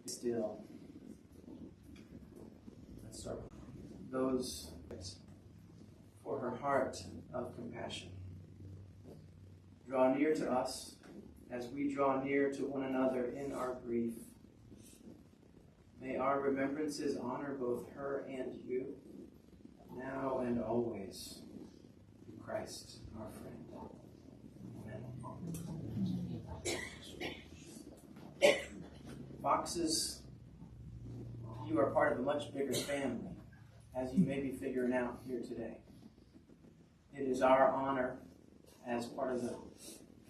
Still. Let's start with those for her heart of compassion. Draw near to us as we draw near to one another in our grief. May our remembrances honor both her and you, now and always, through Christ our friend. Amen. Foxes, you are part of a much bigger family, as you may be figuring out here today. It is our honor, as part of the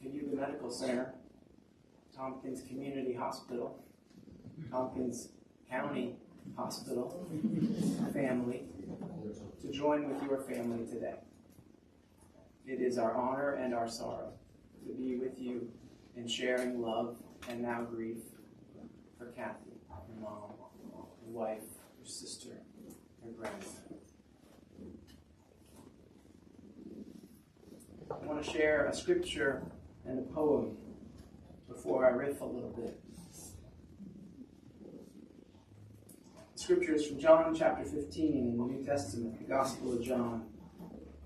Cayuga Medical Center, Tompkins Community Hospital, Tompkins County Hospital family, to join with your family today. It is our honor and our sorrow to be with you in sharing love and now grief for Kathy, your mom, your wife, your sister, your grandmother. I want to share a scripture and a poem before I riff a little bit. The scripture is from John chapter 15 in the New Testament, the Gospel of John.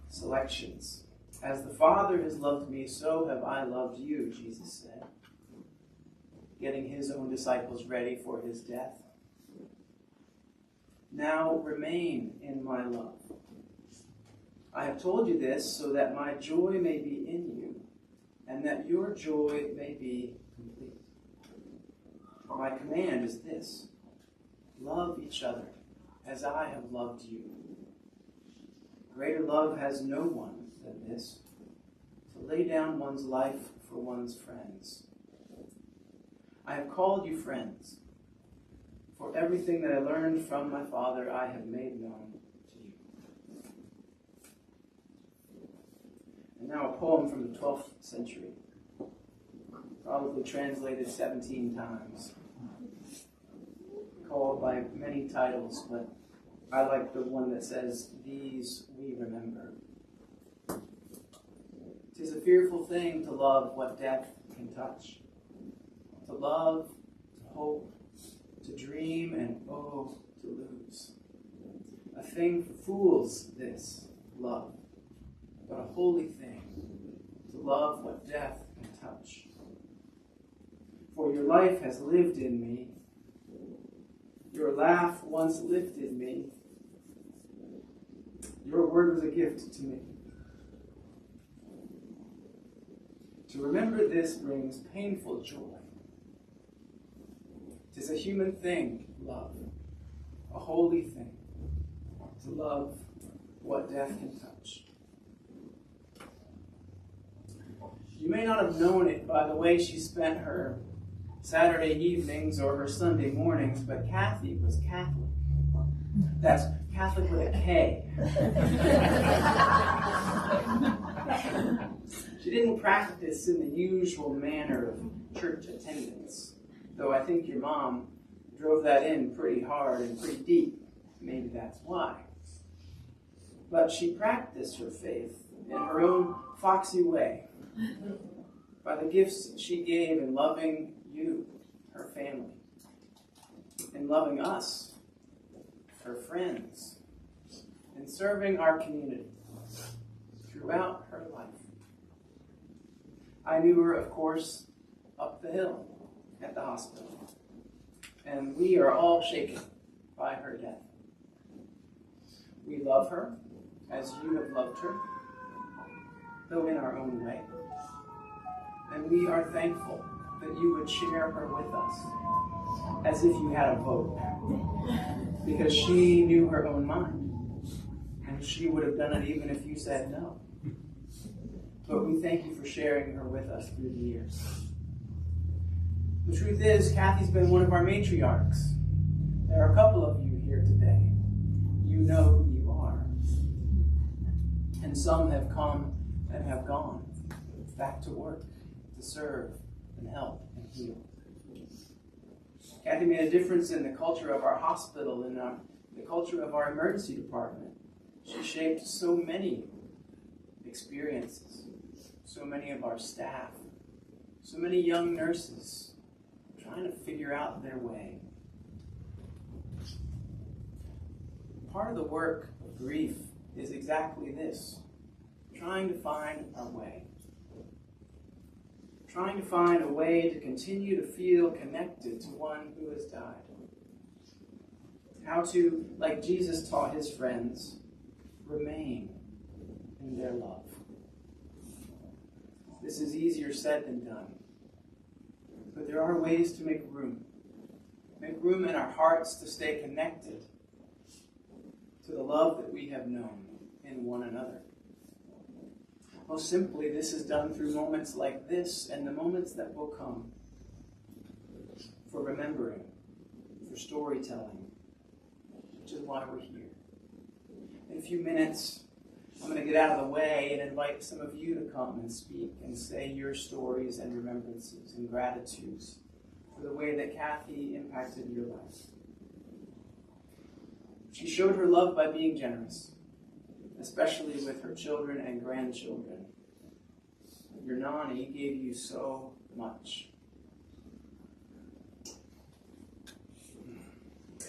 Selections. As the Father has loved me, so have I loved you, Jesus said, getting his own disciples ready for his death. Now remain in my love. I have told you this so that my joy may be in you, and that your joy may be complete. My command is this: love each other as I have loved you. Greater love has no one than this, to lay down one's life for one's friends. I have called you friends, for everything that I learned from my Father I have made known to you. And now a poem from the 12th century, probably translated 17 times, called by many titles, but I like the one that says, "These we remember." 'Tis a fearful thing to love what death can touch, to love, to hope, to dream, and oh, to lose. A thing for fools, this, love, but a holy thing, to love what death can touch. For your life has lived in me, your laugh once lifted me, your word was a gift to me. To remember this brings painful joy. 'Tis a human thing, love, a holy thing, to love what death can touch. You may not have known it by the way she spent her Saturday evenings or her Sunday mornings, but Kathy was Catholic. That's Catholic with a K. She didn't practice in the usual manner of church attendance, though I think your mom drove that in pretty hard and pretty deep. Maybe that's why. But she practiced her faith in her own foxy way, by the gifts she gave in loving you, her family, in loving us, her friends, in serving our community throughout her life. I knew her, of course, up the hill at the hospital, and we are all shaken by her death. We love her as you have loved her, though in our own way, and we are thankful that you would share her with us as if you had a vote, because she knew her own mind, and she would have done it even if you said no. But we thank you for sharing her with us through the years. The truth is, Kathy's been one of our matriarchs. There are a couple of you here today. You know who you are. And some have come and have gone back to work, to serve and help and heal. Kathy made a difference in the culture of our hospital, in the culture of our emergency department. She shaped so many experiences, so many of our staff, so many young nurses trying to figure out their way Part of the work of grief is exactly this, trying to find our way. Trying to find a way to continue to feel connected to one who has died. How to, like Jesus taught his friends, remain in their love. This is easier said than done. But there are ways to make room. Make room in our hearts to stay connected to the love that we have known in one another. Most simply, this is done through moments like this and the moments that will come. For remembering, for storytelling, which is why we're here. In a few minutes, I'm going to get out of the way and invite some of you to come and speak and say your stories and remembrances and gratitudes for the way that Kathy impacted your life. She showed her love by being generous, especially with her children and grandchildren. Your Nani gave you so much.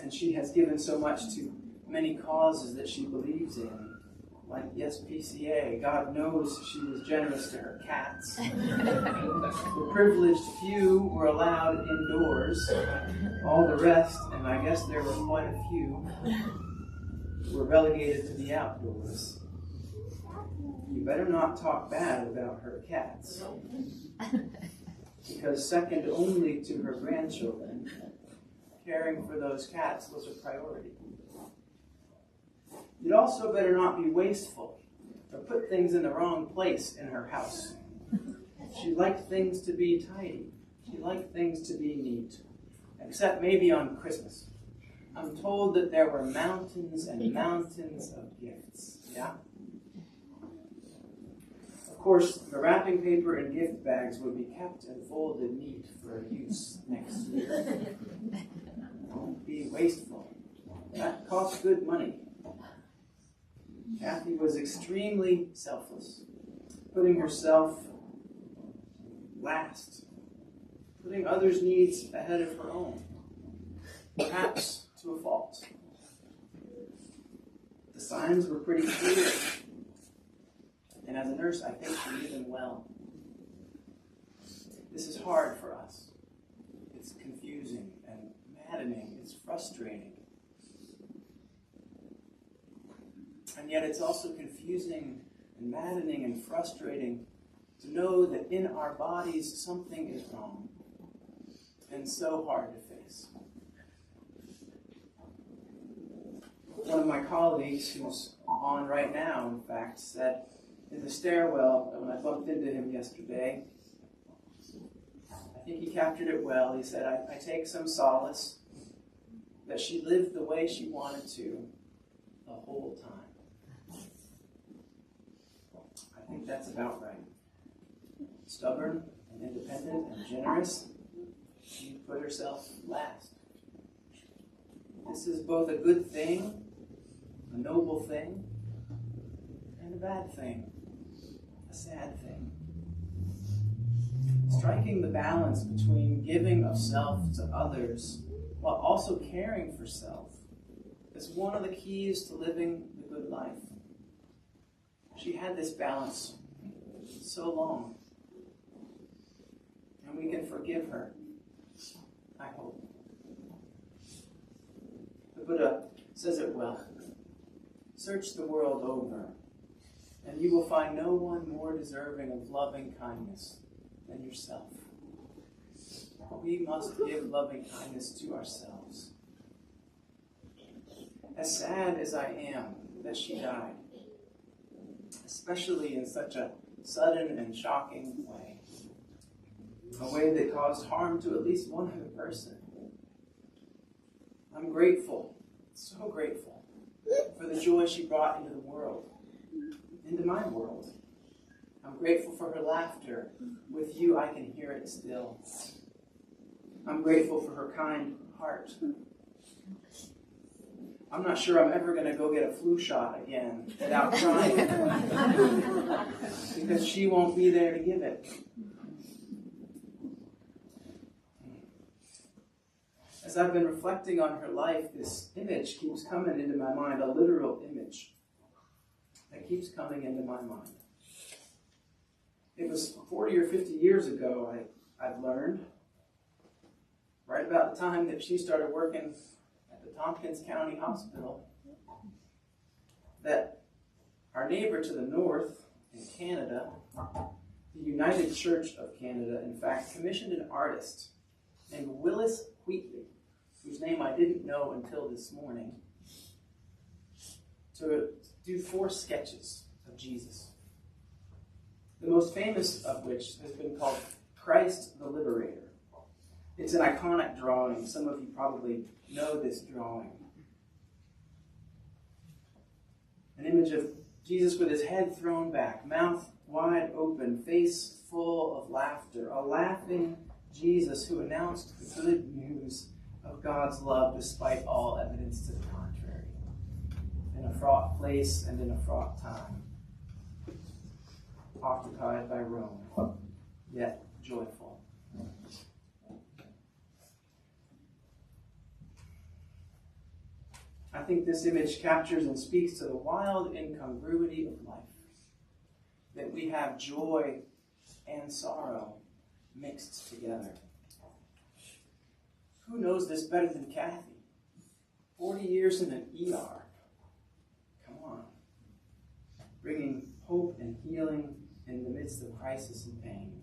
And she has given so much to many causes that she believes in, like Yes PCA. God knows she was generous to her cats. The privileged few were allowed indoors. All the rest, and I guess there were quite a few, were relegated to the outdoors. You better not talk bad about her cats. Because second only to her grandchildren, caring for those cats was a priority. You'd also better not be wasteful or put things in the wrong place in her house. She liked things to be tidy. She liked things to be neat. Except maybe on Christmas. I'm told that there were mountains and mountains of gifts. Yeah? Of course, the wrapping paper and gift bags would be kept and folded neat for use next year. Don't be wasteful. That costs good money. Kathy was extremely selfless, putting herself last, putting others' needs ahead of her own, perhaps to a fault. The signs were pretty clear, and as a nurse, I think she knew them well. This is hard for us. It's confusing and maddening. It's frustrating. And yet it's also confusing and maddening and frustrating to know that in our bodies something is wrong and so hard to face. One of my colleagues, who's on right now, in fact, said in the stairwell when I bumped into him yesterday, I think he captured it well. He said, I take some solace that she lived the way she wanted to the whole time. I think that's about right. Stubborn and independent and generous, she put herself last. This is both a good thing, a noble thing, and a bad thing, a sad thing. Striking the balance between giving of self to others while also caring for self is one of the keys to living the good life. She had this balance so long. And we can forgive her, I hope. The Buddha says it well. Search the world over, and you will find no one more deserving of loving kindness than yourself. We must give loving kindness to ourselves. As sad as I am that she died, especially in such a sudden and shocking way, a way that caused harm to at least one other person, I'm grateful, so grateful, for the joy she brought into the world, into my world. I'm grateful for her laughter. With you, I can hear it still. I'm grateful for her kind heart. I'm not sure I'm ever going to go get a flu shot again without trying, because she won't be there to give it. As I've been reflecting on her life, this image keeps coming into my mind, a literal image that keeps coming into my mind. It was 40 or 50 years ago, I've learned, right about the time that she started working at the Tompkins County Hospital, that our neighbor to the north in Canada, the United Church of Canada, in fact, commissioned an artist named Willis Wheatley, whose name I didn't know until this morning, to do 4 sketches of Jesus. The most famous of which has been called Christ the Liberator. It's an iconic drawing. Some of you probably know this drawing. An image of Jesus with his head thrown back, mouth wide open, face full of laughter. A laughing Jesus who announced the good news of God's love despite all evidence to the contrary. In a fraught place and in a fraught time. Occupied by Rome, yet joyful. I think this image captures and speaks to the wild incongruity of life. That we have joy and sorrow mixed together. Who knows this better than Kathy? 40 years in an ER. Come on. Bringing hope and healing in the midst of crisis and pain.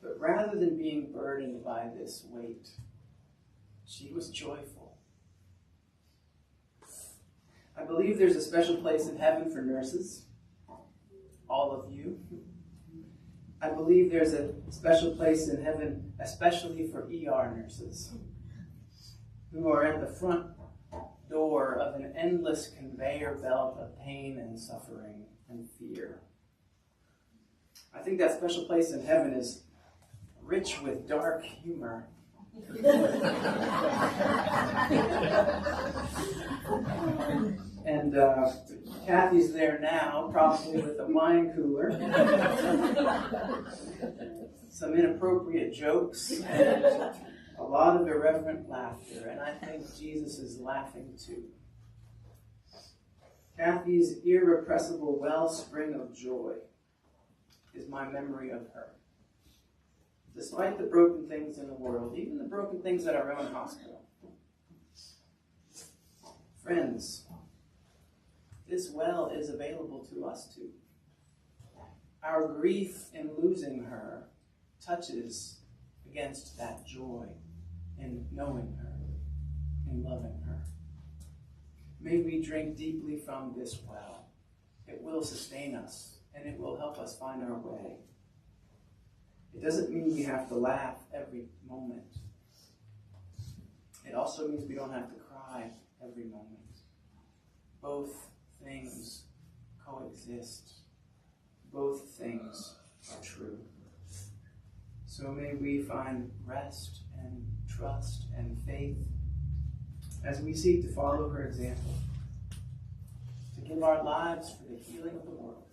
But rather than being burdened by this weight, she was joyful. I believe there's a special place in heaven for nurses, all of you. I believe there's a special place in heaven, especially for ER nurses, who are at the front door of an endless conveyor belt of pain and suffering and fear. I think that special place in heaven is rich with dark humor. And Kathy's there now, probably with a wine cooler, some inappropriate jokes, and a lot of irreverent laughter, and I think Jesus is laughing too. Kathy's irrepressible wellspring of joy is my memory of her. Despite the broken things in the world, even the broken things at our own hospital. Friends, this well is available to us too. Our grief in losing her touches against that joy in knowing her, in loving her. May we drink deeply from this well. It will sustain us, and it will help us find our way. It doesn't mean we have to laugh every moment. It also means we don't have to cry every moment. Both things coexist. Both things are true. So may we find rest and trust and faith as we seek to follow her example, to give our lives for the healing of the world.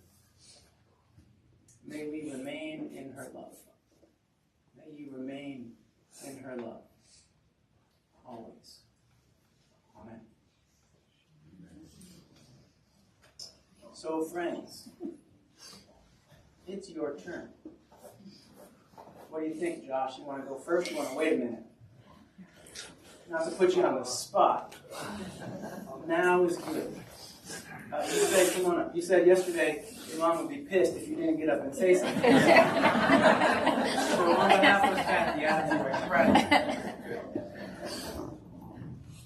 May we remain in her love. May you remain in her love. Always. Amen. So, friends, it's your turn. What do you think, Josh? You want to go first? You want to wait a minute? Not to put you on the spot. Now is good. You said, come on up. You said yesterday your mom would be pissed if you didn't get up and say something. So on behalf of Kathy, I have to express.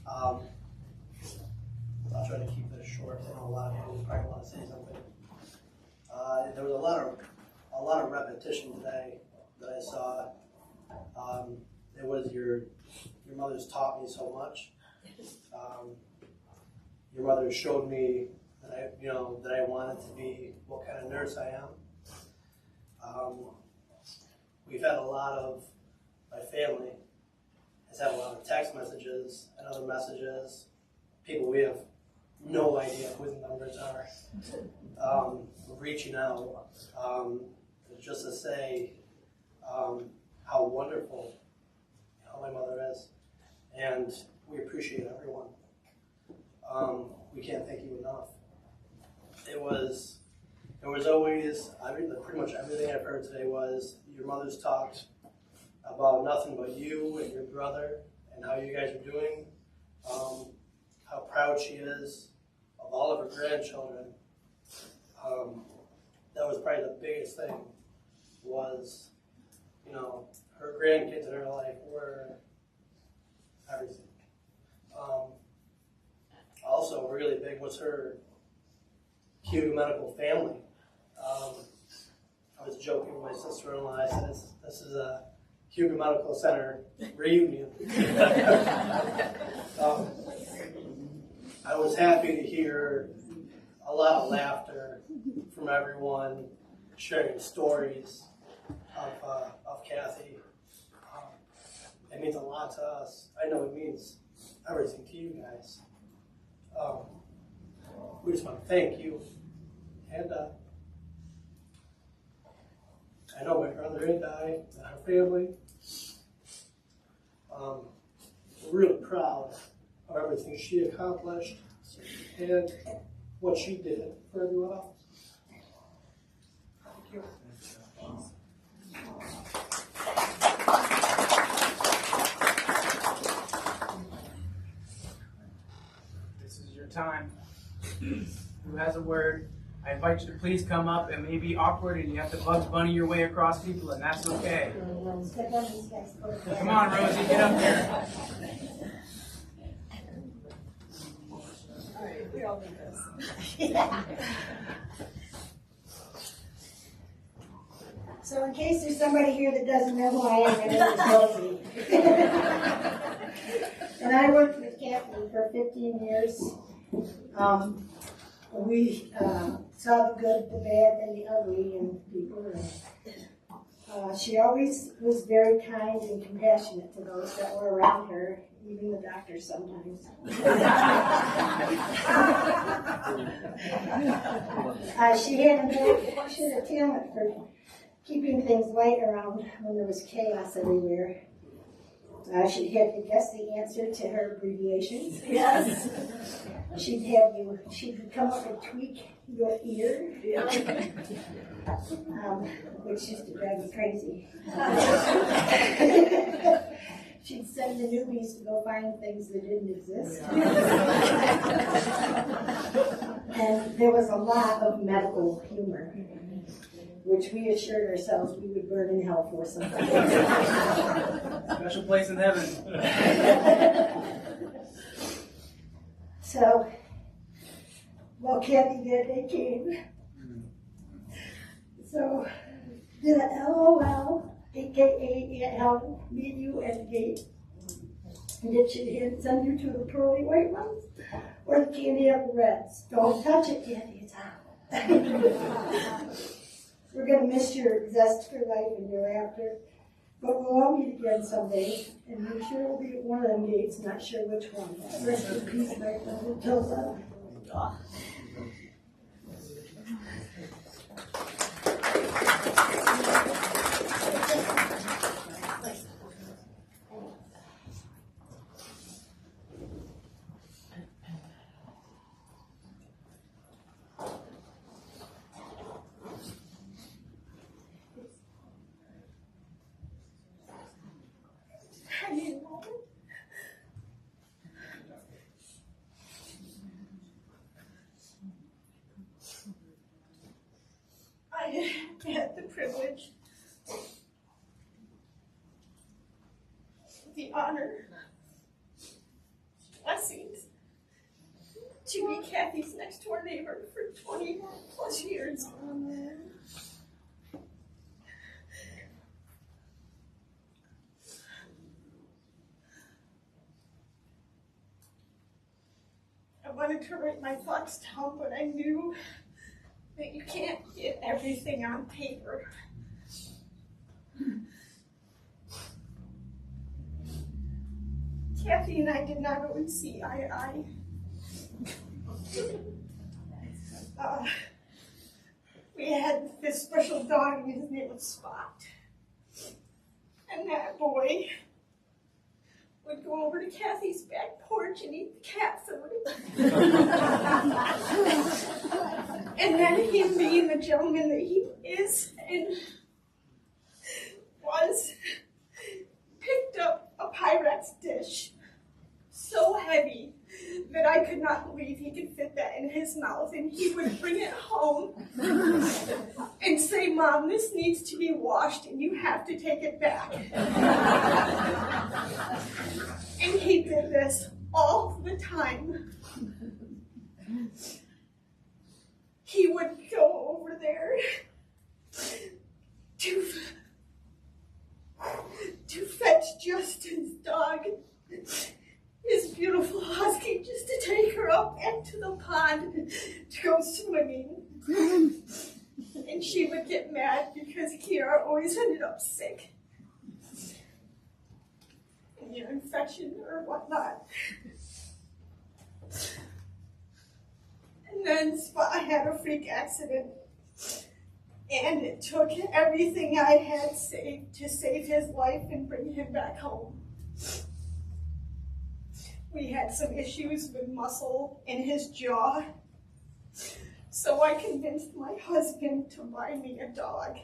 I'll try to keep this short. I know a lot of people probably want to say something. There was a lot of repetition today that I saw. It was your mother's taught me so much. Your mother showed me that I wanted to be what kind of nurse I am. We've had a lot of, my family has had a lot of text messages and other messages. People we have no idea who the numbers are. Reaching out just to say how wonderful my mother is. appreciate everyone. We can't thank you enough. It was always, pretty much everything I've heard today was your mother's talked about nothing but you and your brother and how you guys are doing, how proud she is of all of her grandchildren. That was probably the biggest thing was, her grandkids in her life were everything. Also, really big was her medical family. I was joking with my sister-in-law. I said, this is a Hugo Medical Center reunion. I was happy to hear a lot of laughter from everyone, sharing stories of Kathy. It means a lot to us. I know it means everything to you guys. We just want to thank you. And I know my brother and I and our family, we're really proud of everything she accomplished and what she did for everyone else. Thank you. This is your time. Who has a word? I invite you to please come up. It may be awkward and you have to Bugs Bunny your way across people, and that's okay. Come on, Rosie, get up there. All right, we all need this. So in case there's somebody here that doesn't know who I am, my name is Rosie. And I worked with Kathy for 15 years. We saw the good, the bad, and the ugly in people. She always was very kind and compassionate to those that were around her, even the doctors sometimes. She had a talent for keeping things light around when there was chaos everywhere. She'd have you guess the answer to her abbreviations. Yes. She'd come up and tweak your ear, which used to drive me crazy. She'd send the newbies to go find things that didn't exist. And there was a lot of medical humor, which we assured ourselves we would burn in hell for sometime. Special place in heaven. So, well, Kathy that day came. So, did a LOL, aka help meet you at the gate. And did she send you to the pearly white ones or the candy apple reds? Don't touch it, Kathy, it's out. We're going to miss your zest for life and your laughter, but we'll all meet again someday, and I'm sure it'll be at one of them gates, not sure which one. Rest in peace, my brother, Joseph. I had the privilege, the honor, blessings to be Kathy's next door neighbor for 20 plus years. I wanted to write my thoughts down, but I knew that you can't get everything on paper. Kathy and I did not always see eye to eye. We had this special dog, his name was Spot. And that boy would go over to Kathy's back porch and eat the cat food. And then he, being the gentleman that he is and was, picked up a Pyrex dish so heavy that I could not believe he could fit that in his mouth, and he would bring it home and say, "Mom, this needs to be washed and you have to take it back." And he did this all the time. He would go over there to fetch Justin's dog, his beautiful husky, just to take her up into the pond to go swimming. And she would get mad because Kiara always ended up sick. And ear infection or whatnot. And then Spot had a freak accident. And it took everything I had saved to save his life and bring him back home. We had some issues with muscle in his jaw. So I convinced my husband to buy me a dog.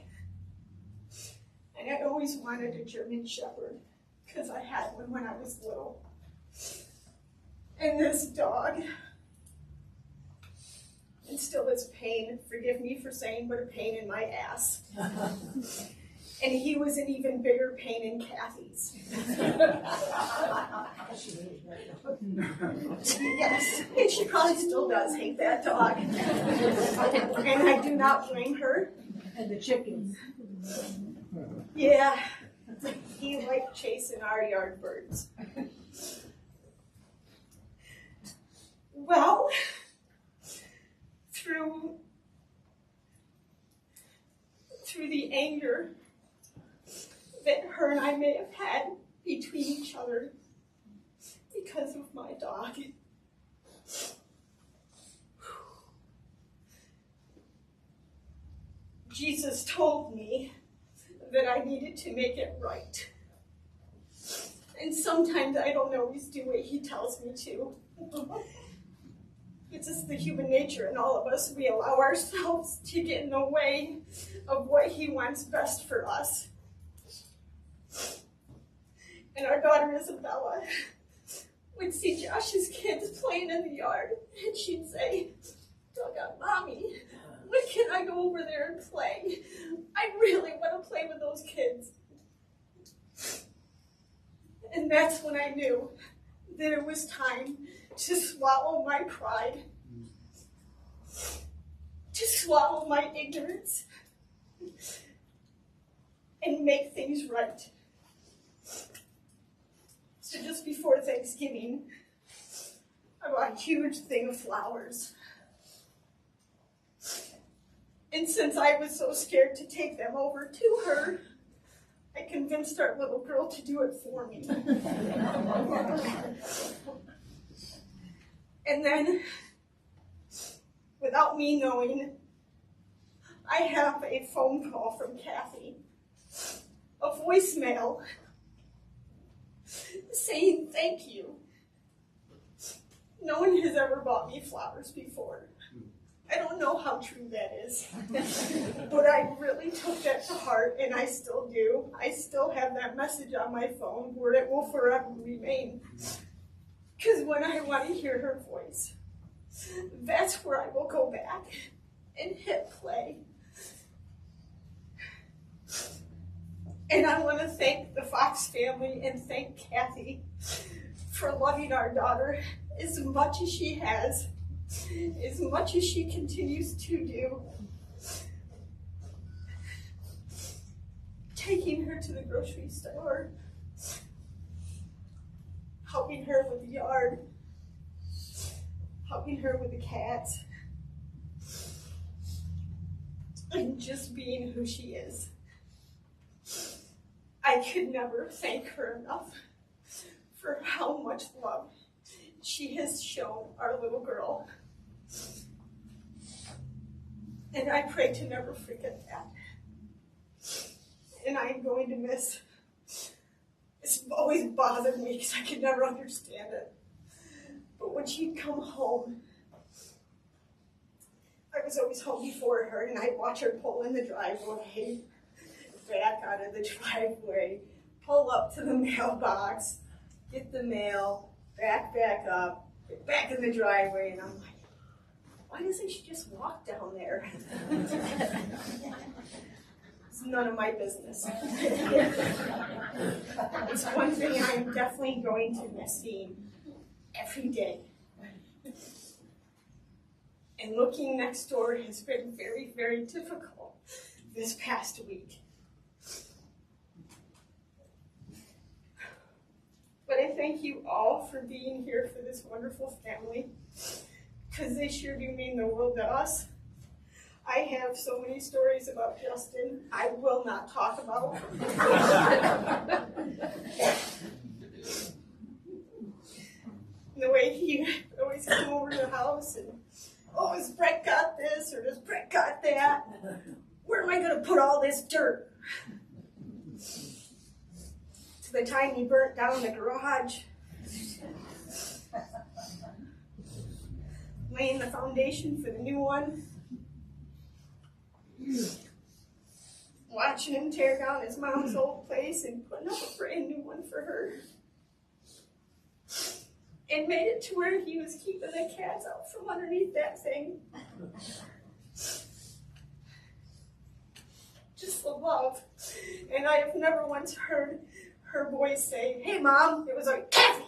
And I always wanted a German Shepherd because I had one when I was little. And this dog, and still is pain, forgive me for saying, but a pain in my ass. And he was an even bigger pain in Kathy's. Yes, and she probably still does hate that dog. And I do not blame her. And the chickens. Yeah, he liked chasing our yard birds. Well, through the anger that her and I may have had between each other because of my dog, Jesus told me that I needed to make it right. And sometimes I don't always do what he tells me to. It's just the human nature in all of us. We allow ourselves to get in the way of what he wants best for us. And our daughter Isabella would see Josh's kids playing in the yard, and she'd say, "Doggone Mommy, when can I go over there and play? I really want to play with those kids." And that's when I knew that it was time to swallow my pride, to swallow my ignorance, and make things right. So just before Thanksgiving, I bought a huge thing of flowers. And since I was so scared to take them over to her, I convinced our little girl to do it for me. And then, without me knowing, I have a phone call from Kathy, a voicemail, saying thank you. No one has ever bought me flowers before. I don't know how true that is, but I really took that to heart, and I still do. I still have that message on my phone where it will forever remain. Because when I want to hear her voice, that's where I will go back and hit play. And I want to thank the Fox family and thank Kathy for loving our daughter as much as she has, as much as she continues to do. Taking her to the grocery store, helping her with the yard, helping her with the cats, and just being who she is. I could never thank her enough for how much love she has shown our little girl. And I pray to never forget that. And I'm going to miss This always bothered me because I could never understand it. But when she'd come home, I was always home before her, and I'd watch her pull in the driveway, back out of the driveway, pull up to the mailbox, get the mail, back up, get back in the driveway, and I'm like, why doesn't she just walk down there? It's none of my business. It's one thing I'm definitely going to miss seeing every day. And looking next door has been very, very difficult this past week. But I thank you all for being here for this wonderful family, because they sure do mean the world to us. I have so many stories about Justin I will not talk about. The way he always came over to the house and, oh, has Brett got this or does Brett got that? Where am I going to put all this dirt? To the time he burnt down the garage, laying the foundation for the new one, watching him tear down his mom's old place and putting up a brand new one for her. And made it to where he was keeping the cats out from underneath that thing. Just the love. And I have never once heard her voice say, "Hey, Mom." It was like, "Kathy."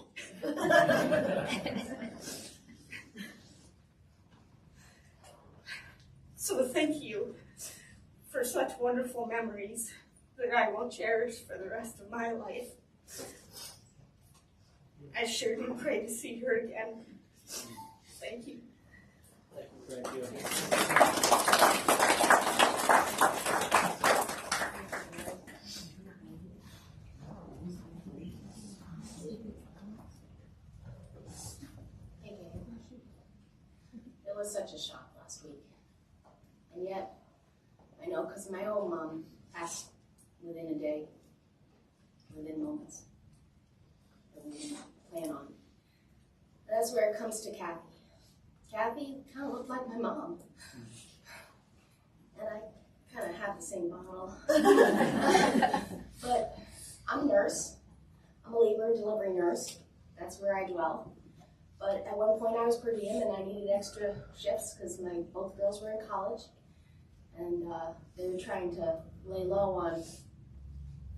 So thank you for such wonderful memories that I will cherish for the rest of my life. I sure do pray to see her again. Thank you. Thank you. Hey, Gabe. It was such a shock last week. And yet, I know because my own mom passed within a day, within moments. That we didn't plan on. That's where it comes to Kathy. Kathy kind of looked like my mom. And I kind of have the same bottle. But I'm a nurse. I'm a labor and delivery nurse. That's where I dwell. But at one point I was per diem and I needed extra shifts because both girls were in college. And they were trying to lay low on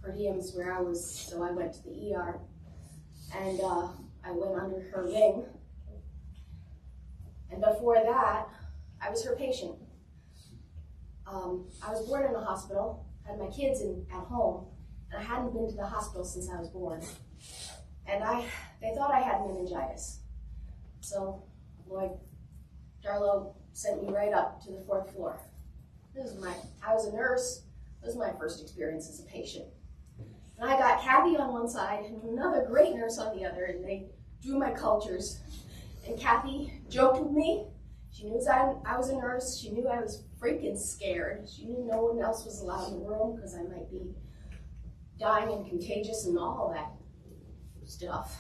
per diems where I was, so I went to the ER. And I went under her wing. And before that, I was her patient. I was born in a hospital, had my kids at home, and I hadn't been to the hospital since I was born. And they thought I had meningitis. So Lloyd Darlow sent me right up to the 4th floor. I was a nurse. This was my first experience as a patient. And I got Kathy on one side and another great nurse on the other, and they drew my cultures. And Kathy joked with me. She knew I was a nurse. She knew I was freaking scared. She knew no one else was allowed in the room because I might be dying and contagious and all that stuff.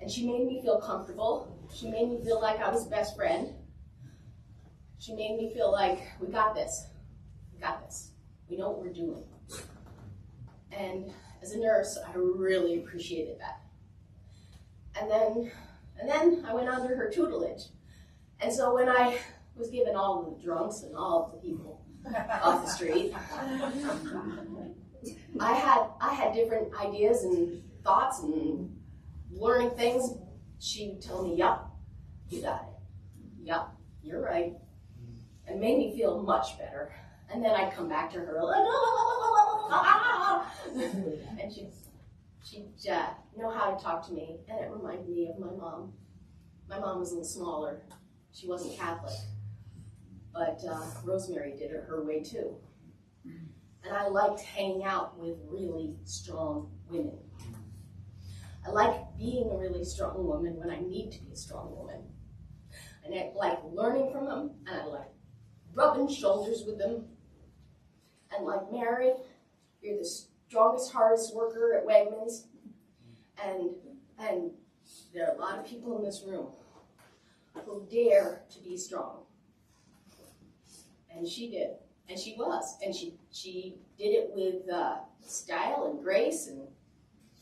And she made me feel comfortable. She made me feel like I was best friend. She made me feel like, we got this. We got this. We know what we're doing. And as a nurse, I really appreciated that. And then I went under her tutelage. And so when I was given all of the drunks and all of the people off the street, I had different ideas and thoughts and learning things. She would tell me, "Yup, you got it. Yup, you're right." And made me feel much better. And then I'd come back to her, and she'd know how to talk to me, and it reminded me of my mom. My mom was a little smaller. She wasn't Catholic, but Rosemary did it her way too. And I liked hanging out with really strong women. I like being a really strong woman when I need to be a strong woman. And I like learning from them, and I like rubbing shoulders with them. And like Mary, you're the strongest, hardest worker at Wegmans. And there are a lot of people in this room who dare to be strong. And she did. And she was. And she did it with style and grace and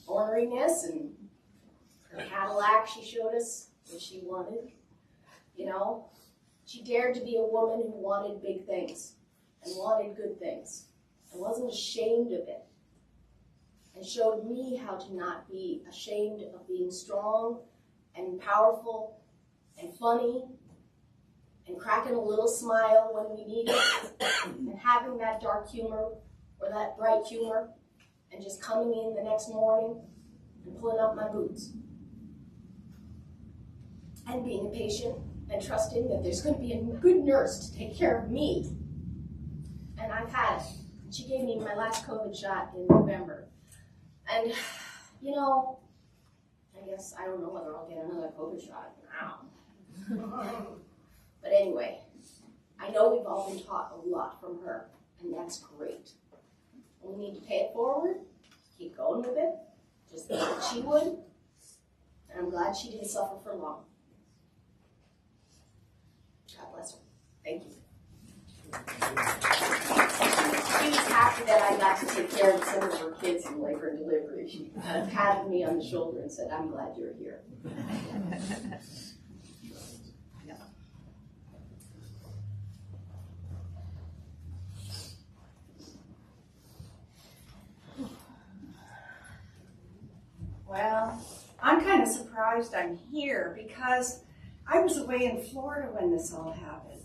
orneriness, and her Cadillac she showed us that she wanted. You know, she dared to be a woman who wanted big things and wanted good things and wasn't ashamed of it, and showed me how to not be ashamed of being strong and powerful and funny and cracking a little smile when we need it and having that dark humor or that bright humor and just coming in the next morning and pulling up my boots and being patient and trusting that there's going to be a good nurse to take care of me. And she gave me my last COVID shot in November. And, you know, I guess I don't know whether I'll get another COVID shot now. But anyway, I know we've all been taught a lot from her, and that's great. We need to pay it forward, keep going with it, just like she would. And I'm glad she didn't suffer for long. God bless her. Thank you. She was happy that I got to take care of some of her kids in labor and delivery. She patted me on the shoulder and said, "I'm glad you're here." Well, I'm kind of surprised I'm here because I was away in Florida when this all happened.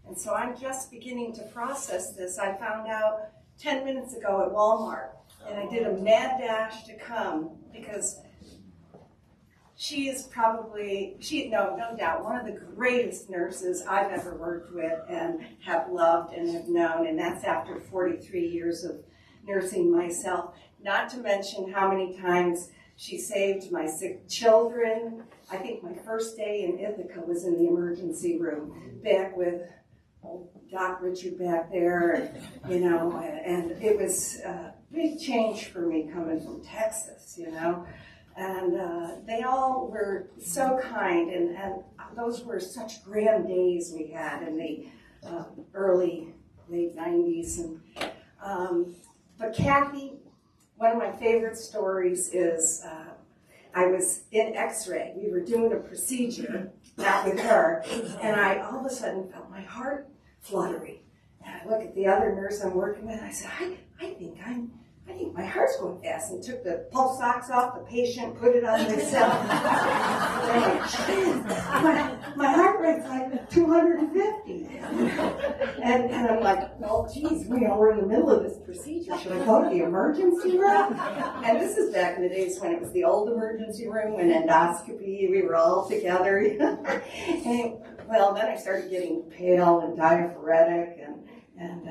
And so I'm just beginning to process this. I found out 10 minutes ago at Walmart, and I did a mad dash to come because she is probably, no doubt, one of the greatest nurses I've ever worked with and have loved and have known, and that's after 43 years of nursing myself. Not to mention how many times she saved my sick children. I think my first day in Ithaca was in the emergency room, back with old Doc Richard back there, you know, and it was a big change for me coming from Texas, you know. And they all were so kind, and those were such grand days we had in the late 90s. And but Kathy, one of my favorite stories is I was in X-ray. We were doing a procedure, not with her, and I all of a sudden felt my heart fluttering. And I look at the other nurse I'm working with, and I said, I think my heart's going fast. And took the pulse ox off the patient, put it on myself. my heart rate's like 250. And I'm like, oh, geez, we're in the middle of this procedure. Should I go to the emergency room? And this is back in the days when it was the old emergency room, when endoscopy, we were all together. And, well, then I started getting pale and diaphoretic, and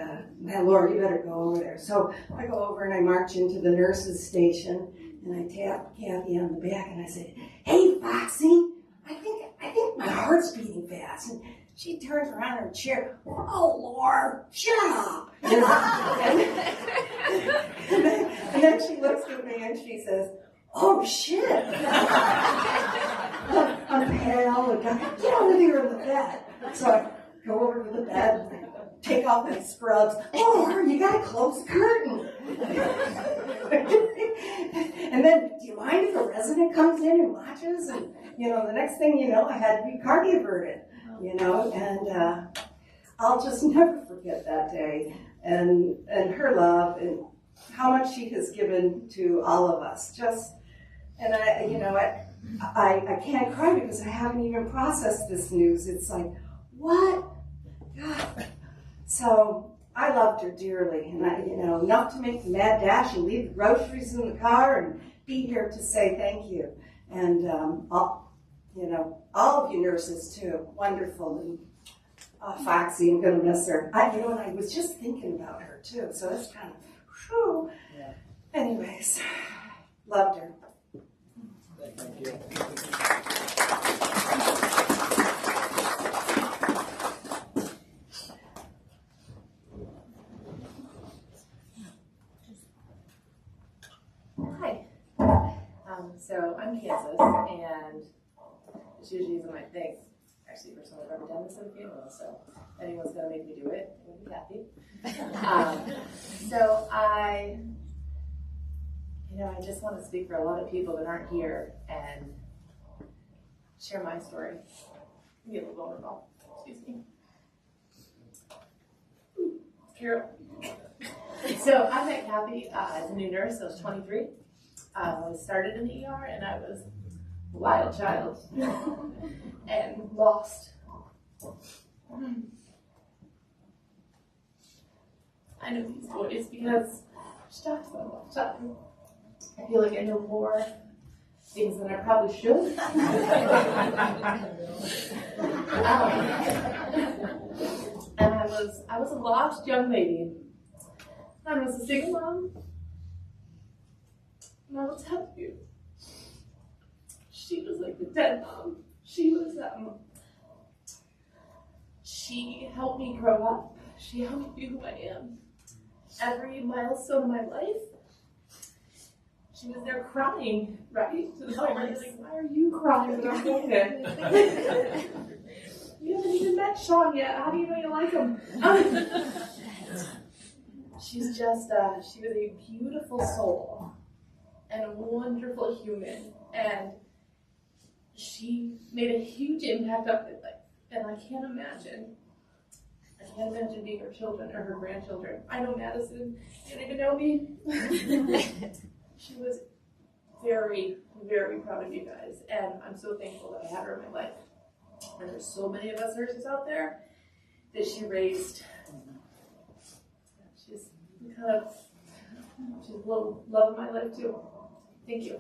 Laura, you better go over there. So I go over and I march into the nurse's station, and I tap Kathy on the back, and I say, "Hey, Foxy, I think my heart's beating fast." And she turns around in her chair. "Oh, Laura, shut up!" You know? and then she looks at me and she says, "Oh shit! I'm pale. And get over here in the bed." So I go over to the bed, take off my scrubs. "Oh, Laura, you gotta close the curtain." And then, "Do you mind if a resident comes in and watches?" And, you know, the next thing you know, I had to be cardioverted, you know, and I'll just never forget that day and her love and how much she has given to all of us. And I can't cry because I haven't even processed this news. It's like, what? God. So I loved her dearly, and enough to make the mad dash and leave the groceries in the car and be here to say thank you. And all of you nurses too, wonderful. And Foxy, I'm gonna miss her. And I was just thinking about her too, so that's kind of, whew. Yeah. Anyways, loved her. Thank you. So I'm Kansas, and it's usually isn't my thing. Actually, first time I've ever done this at a funeral, so if anyone's gonna make me do it, it would be Kathy. So I just want to speak for a lot of people that aren't here and share my story. Be a little vulnerable. Excuse me. Carol. So I met Kathy as a new nurse. I was 23. I started in the ER, and I was a wild child and lost. I know these stories because she talks about it all the time. I feel like I know more things than I probably should. And I was a lost young lady. I was a single mom. And I will tell you, she was like the dead mom. She helped me grow up. She helped me be who I am. Every milestone of my life, she was there crying, right? To the point where you're like, why are you crying when I'm doing it? You haven't even met Sean yet. How do you know you like him? She's just, she was a beautiful soul and a wonderful human. And she made a huge impact on my life. And I can't imagine being her children or her grandchildren. I know Madison. You don't even know me. She was very, very proud of you guys. And I'm so thankful that I had her in my life. And there's so many of us nurses out there that she raised. She's a little love of my life too. Thank you.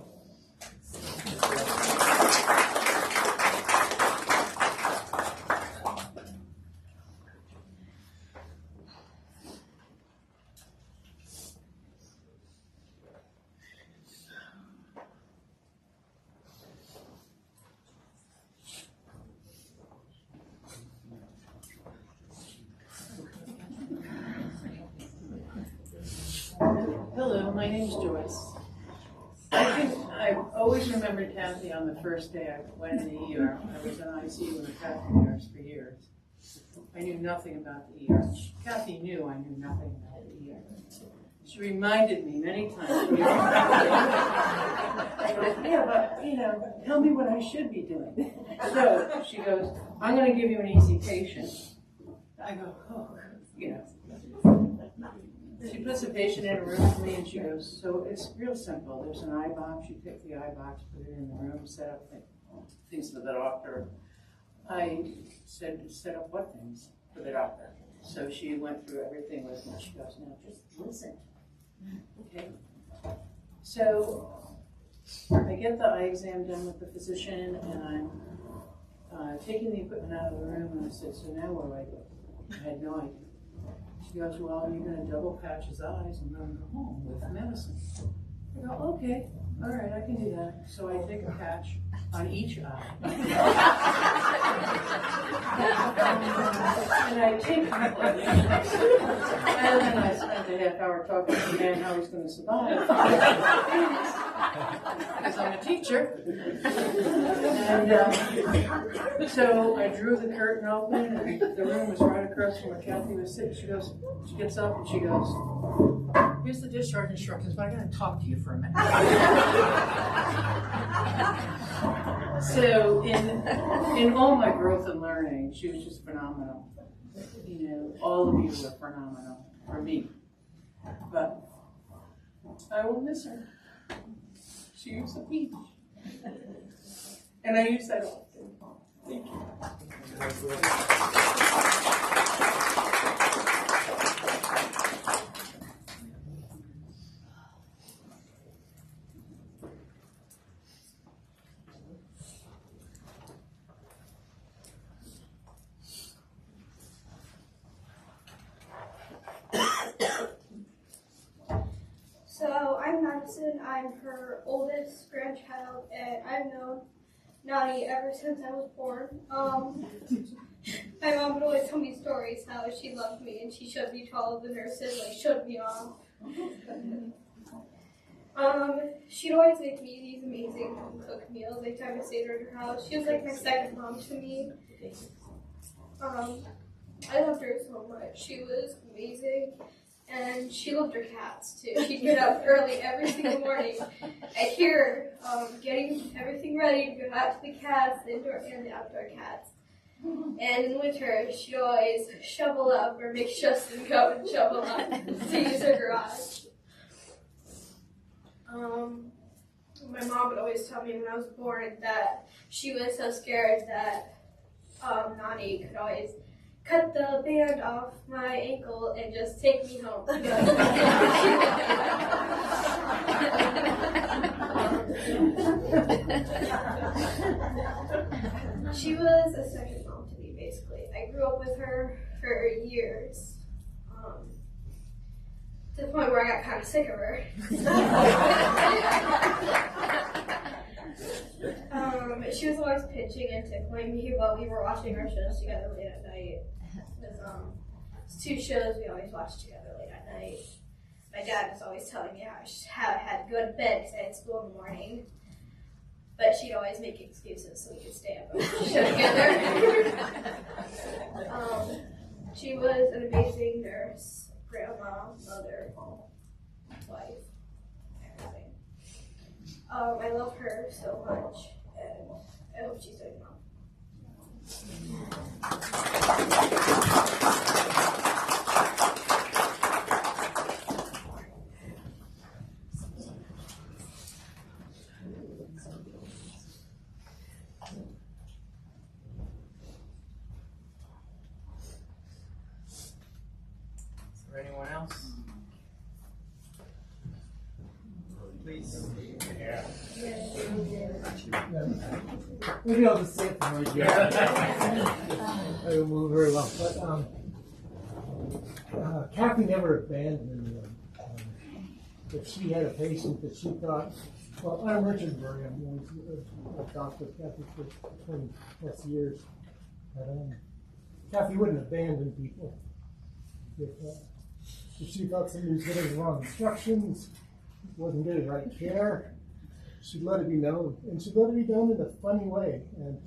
Hello, my name's Joyce. I think I've always remembered Kathy on the first day I went in the ER. I was in ICU and a Kathy nurse for years. I knew nothing about the ER. Kathy knew I knew nothing about the ER. She reminded me many times. Yeah, but, tell me what I should be doing. So she goes, I'm going to give you an easy patient. I go, oh, She puts a patient in a room with me and she goes, so it's real simple. There's an eye box. You pick the eye box, put it in the room, set up things for the doctor. I said, set up what things for the doctor? So she went through everything with me. She goes, now just listen. Okay. So I get the eye exam done with the physician and I'm taking the equipment out of the room and I said, so now where do I go? I had no idea. She goes, well, you're going to double patch his eyes and let him go home with medicine. I go, okay, all right, I can do that. So I take a patch on each eye. And I take it. And then I spent a half hour talking to the man how he's going to survive. Because I'm a teacher. And so I drew the curtain open, and the room was right across from where Kathy was sitting. She gets up and she goes, here's the discharge instructions, but I got to talk to you for a minute. So in all my growth and learning, she was just phenomenal. All of you were phenomenal for me. But I will miss her. She was a peach. And I use that often. Thank you. So I'm Madison. I'm her oldest grandchild, and I've known Nani ever since I was born. My mom would always tell me stories how she loved me and she showed me to all of the nurses, like showed me off. She'd always make me these amazing home-cooked meals anytime I stayed at her house. She was like my second mom to me. I loved her so much. She was amazing, and she loved her cats too. She'd get up early every single morning. I'd hear her getting everything ready to go out to the cats, the indoor and the outdoor cats. And in winter, she'd always shovel up, or make Justin go and shovel up to use her garage. My mom would always tell me when I was born that she was so scared that Nani could always cut the band off my ankle and just take me home. She was a second mom to me, basically. I grew up with her for years. To the point where I got kind of sick of her. She was always pinching and tickling me while we were watching our shows together late at night. It's 2 shows we always watched together late at night. My dad was always telling me how I had to go to bed because I had school in the morning. But she'd always make excuses so we could stay up and watch the show together. She was an amazing nurse, grandma, mother, wife, everything. I love her so much, and I hope she's doing well. Is there anyone else? Please. Maybe I'll just say it from right here. I don't move very well. But Kathy never abandoned me. If she had a patient that she thought, well, I'm Richardsburg. I'm a doctor with Kathy for 20 plus years. But Kathy wouldn't abandon people. If she thought somebody was getting the wrong instructions, wasn't getting the right care, she'd let it be known. And she'd let it be known in a funny way. And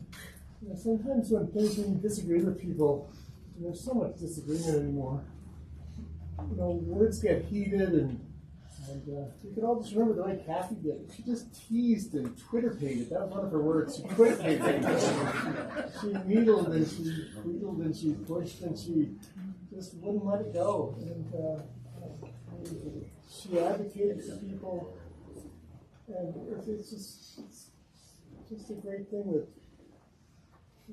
sometimes when you disagree with people, and there's so much disagreement anymore, words get heated, and you can all just remember the way Kathy did it. She just teased and Twitter-pated. That was one of her words. She Twitter-pated. She needled and she wheedled and she pushed and she just wouldn't let it go. And she advocated for people, and it's just a great thing that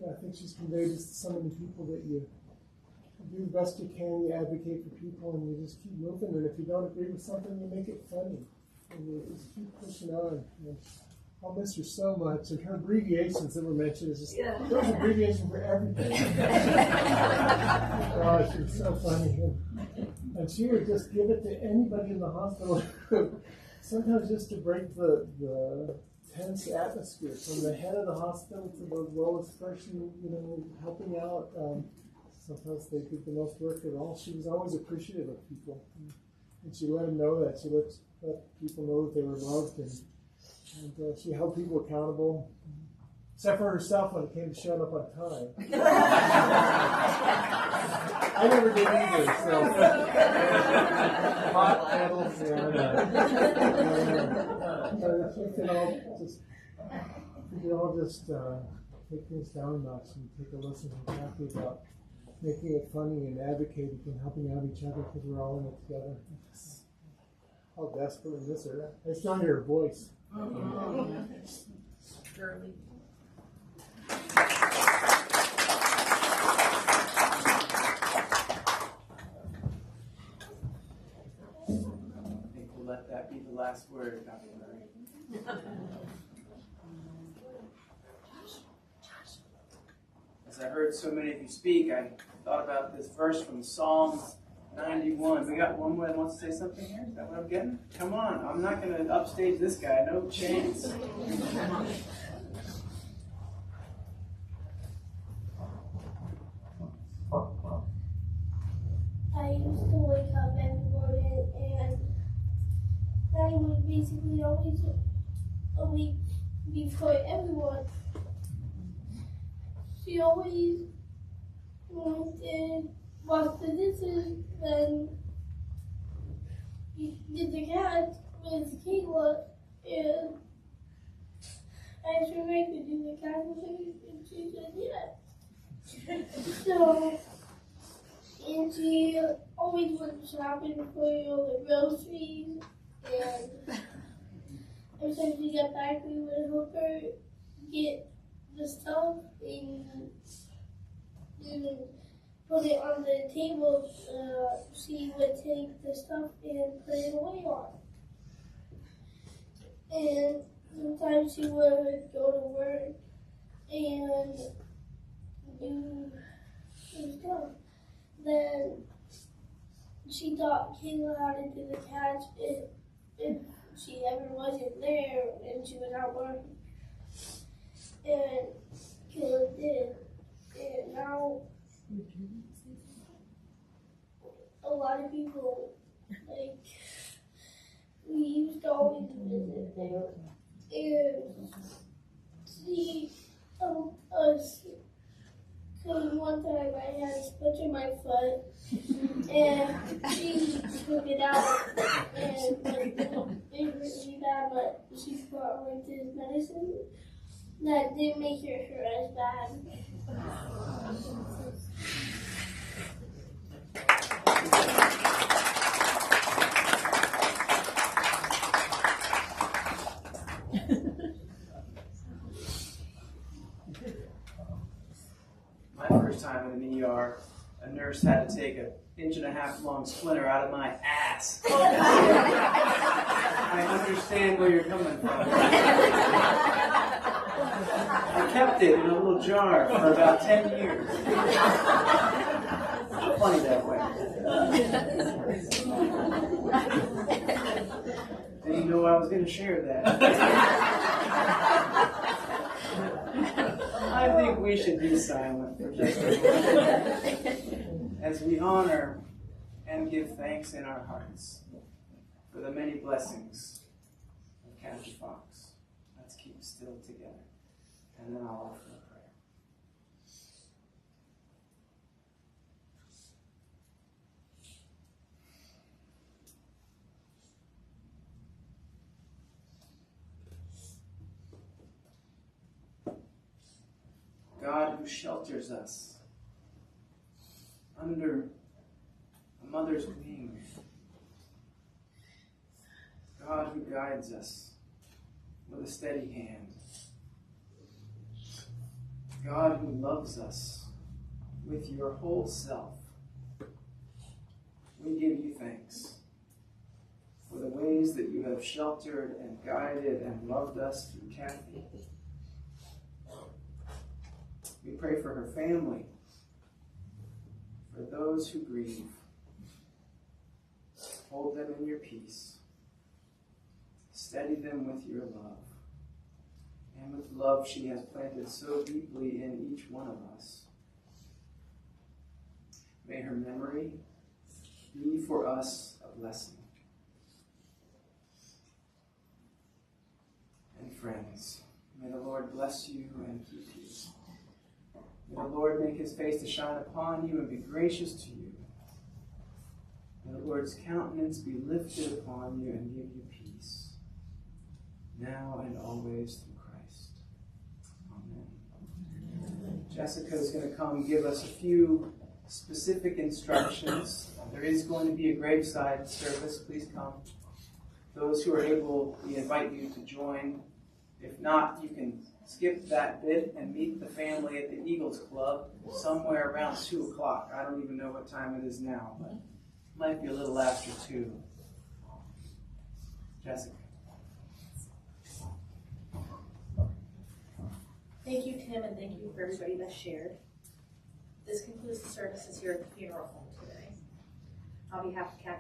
I think she's conveyed to so many people, that you do the best you can, you advocate for people, and you just keep moving. And if you don't agree with something, you make it funny, and you just keep pushing on. And I'll miss her so much, and her abbreviations that were mentioned is just there's an abbreviation for everything. Oh, she was so funny. And she would just give it to anybody in the hospital, sometimes just to break the tense atmosphere, from the head of the hospital to the lowest person, helping out. Sometimes they did the most work at all. She was always appreciative of people, and she let them know that. She let people know that they were loved, and she held people accountable. Except for herself when it came to showing up on time. I never did either, so. Hot pedals, but we can all just take things down a notch and take a listen to Kathy about making it funny and advocating and helping out each other, because we're all in it together. How desperately miss her. I still hear her voice. Girly. I think we'll let that be the last word, Dr. Murray. As I heard so many of you speak, I thought about this verse from Psalms 91. We got one that wants to say something here? Is that what I'm getting? Come on, I'm not going to upstage this guy. No chance. I used to wake up every morning and I would basically always a week before everyone. She always went and washed the dishes and did the cat with Kayla, and I asked her if I could do the cat with her, and she said yes. So, and she always went shopping for all the groceries, and every time she got back, we would help her get the stuff and put it on the table. She would take the stuff and put it away on. And sometimes she would go to work and do some stuff. Then she taught Kayla how to do the catch if she ever wasn't there and she was out working. And Kayla did. And now a lot of people, like, we used to always visit there and see us. Because one time I had a stitch in my foot and she took it out and like, it hurt really bad, but she brought her to this medicine that didn't make it hurt as bad. My first time in an ER, a nurse had to take an 1.5 inch long splinter out of my ass. I understand where you're coming from. I kept it in a little jar for about 10 years. Funny that way. Didn't know I was going to share that. I think we should be silent for just a moment as we honor and give thanks in our hearts for the many blessings of Kathy Fox. Let's keep still together, and then I'll offer a prayer. God who shelters us under a mother's wing. God who guides us with a steady hand. God who loves us with your whole self. We give you thanks for the ways that you have sheltered and guided and loved us through Kathy. We pray for her family, for those who grieve. Hold them in your peace. Steady them with your love. And with love she has planted so deeply in each one of us. May her memory be for us a blessing. And friends, may the Lord bless you and keep you. May the Lord make his face to shine upon you and be gracious to you. May the Lord's countenance be lifted upon you and give you peace, now and always through Christ. Amen. Jessica is going to come give us a few specific instructions. There is going to be a graveside service. Please come. Those who are able, we invite you to join. If not, you can skip that bit and meet the family at the Eagles Club somewhere around 2 o'clock. I don't even know what time it is now, but it might be a little after 2. Jessica. Thank you, Tim, and thank you for everybody that shared. This concludes the services here at the funeral home today. On behalf of Kathy